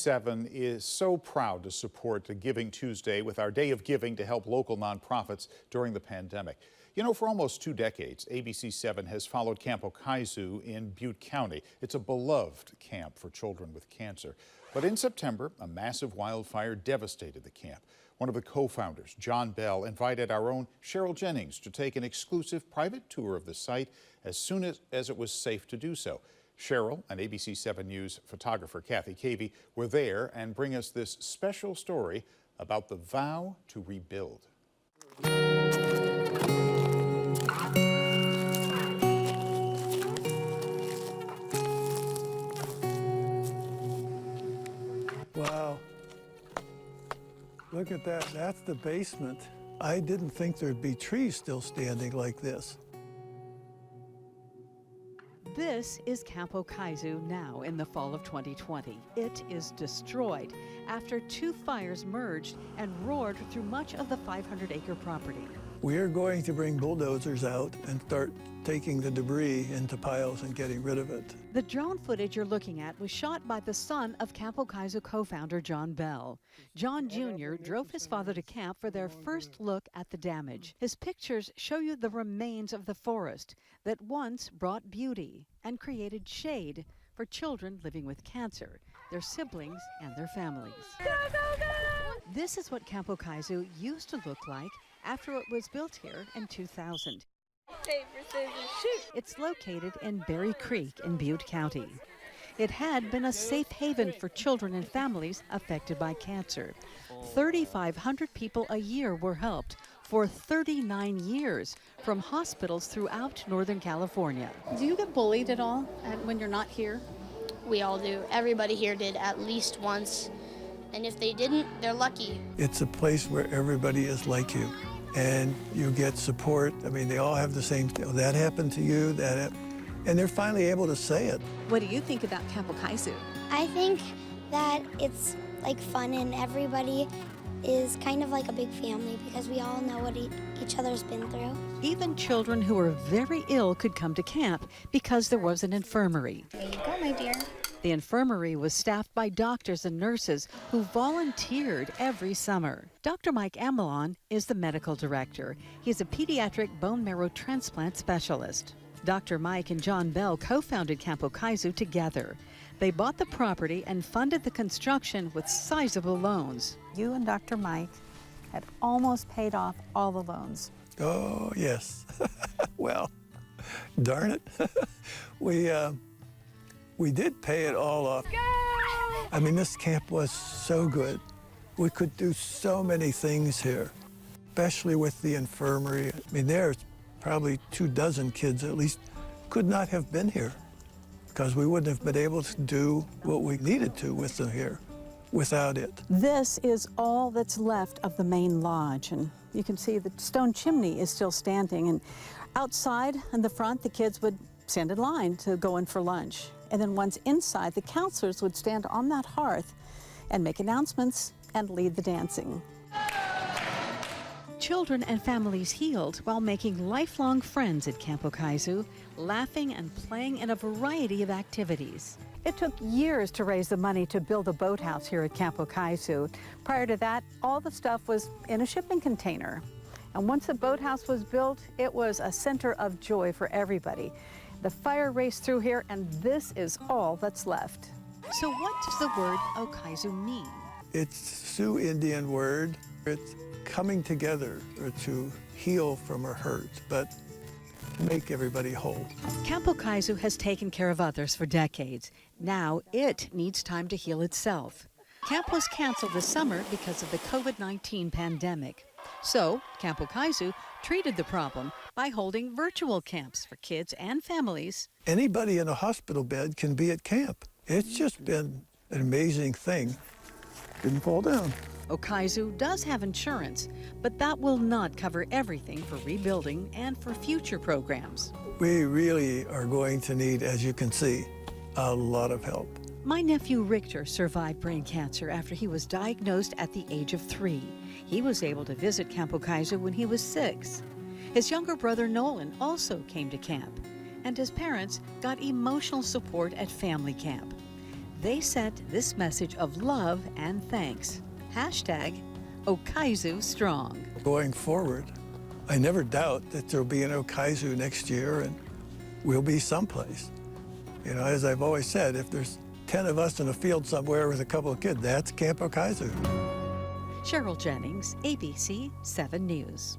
7 is so proud to support the Giving Tuesday with our Day of Giving to help local nonprofits during the pandemic. You know, for almost 2 decades, ABC7 has followed Camp Okizu in Butte County. It's a beloved camp for children with cancer. But in September, a massive wildfire devastated the camp. One of the co-founders, John Bell, invited our own Cheryl Jennings to take an exclusive private tour of the site as soon as it was safe to do so. Cheryl and ABC7 News photographer Kathy Cavey were there and bring us this special story about the vow to rebuild. Wow. Look at that. That's the basement. I didn't think there'd be trees still standing like this. This is Camp Okizu now in the fall of 2020. It is destroyed after 2 fires merged and roared through much of the 500-acre property. We are going to bring bulldozers out and start taking the debris into piles and getting rid of it. The drone footage you're looking at was shot by the son of Camp Okizu co-founder John Bell. John Jr. drove his father to camp for their first look at the damage. His pictures show you the remains of the forest that once brought beauty and created shade for children living with cancer, their siblings, and their families. Go, go, go! This is what Camp Okizu used to look like after it was built here in 2000. It's located in Berry Creek in Butte County. It had been a safe haven for children and families affected by cancer. 3,500 people a year were helped for 39 years from hospitals throughout Northern California. Do you get bullied at all when you're not here? We all do. Everybody here did at least once. And if they didn't, they're lucky. It's a place where everybody is like you and you get support. I mean, they all have the same, that happened to you, and they're finally able to say it. What do you think about Camp Okizu? I think that it's like fun and everybody is kind of like a big family because we all know what each other's been through. Even children who were very ill could come to camp because there was an infirmary. There you go, my dear. The infirmary was staffed by doctors and nurses who volunteered every summer. Dr. Mike Amelon is the medical director. He's a pediatric bone marrow transplant specialist. Dr. Mike and John Bell co-founded Camp Okizu together. They bought the property and funded the construction with sizable loans. You and Dr. Mike had almost paid off all the loans. Oh, yes. Well, darn it. We did pay it all off. I mean, this camp was so good. We could do so many things here, especially with the infirmary. I mean, there's probably 24 kids at least could not have been here because we wouldn't have been able to do what we needed to with them here without it. This is all that's left of the main lodge, and you can see the stone chimney is still standing. And outside in the front, the kids would stand in line to go in for lunch. And then once inside, the counselors would stand on that hearth and make announcements and lead the dancing. Children and families healed while making lifelong friends at Camp Okizu, laughing and playing in a variety of activities. It took years to raise the money to build a boathouse here at Camp Okizu. Prior to that, all the stuff was in a shipping container. And once the boathouse was built, it was a center of joy for everybody. The fire raced through here, and this is all that's left. So what does the word Okizu mean? It's Sioux Indian word. It's coming together or to heal from a hurt, but to make everybody whole. Camp Okizu has taken care of others for decades. Now it needs time to heal itself. Camp was canceled this summer because of the COVID-19 pandemic. So Camp Okizu treated the problem by holding virtual camps for kids and families. Anybody in a hospital bed can be at camp. It's just been an amazing thing. Didn't fall down. Okizu does have insurance, but that will not cover everything for rebuilding and for future programs. We really are going to need, as you can see, a lot of help. My nephew Richter survived brain cancer after he was diagnosed at the age of 3. He was able to visit Camp Okizu when he was 6. His younger brother Nolan also came to camp, and his parents got emotional support at family camp. They sent this message of love and thanks. Hashtag Okizu Strong. Going forward, I never doubt that there'll be an Okizu next year and we'll be someplace. You know, as I've always said, if there's 10 of us in a field somewhere with a couple of kids, that's Camp Okizu. Cheryl Jennings, ABC 7 News.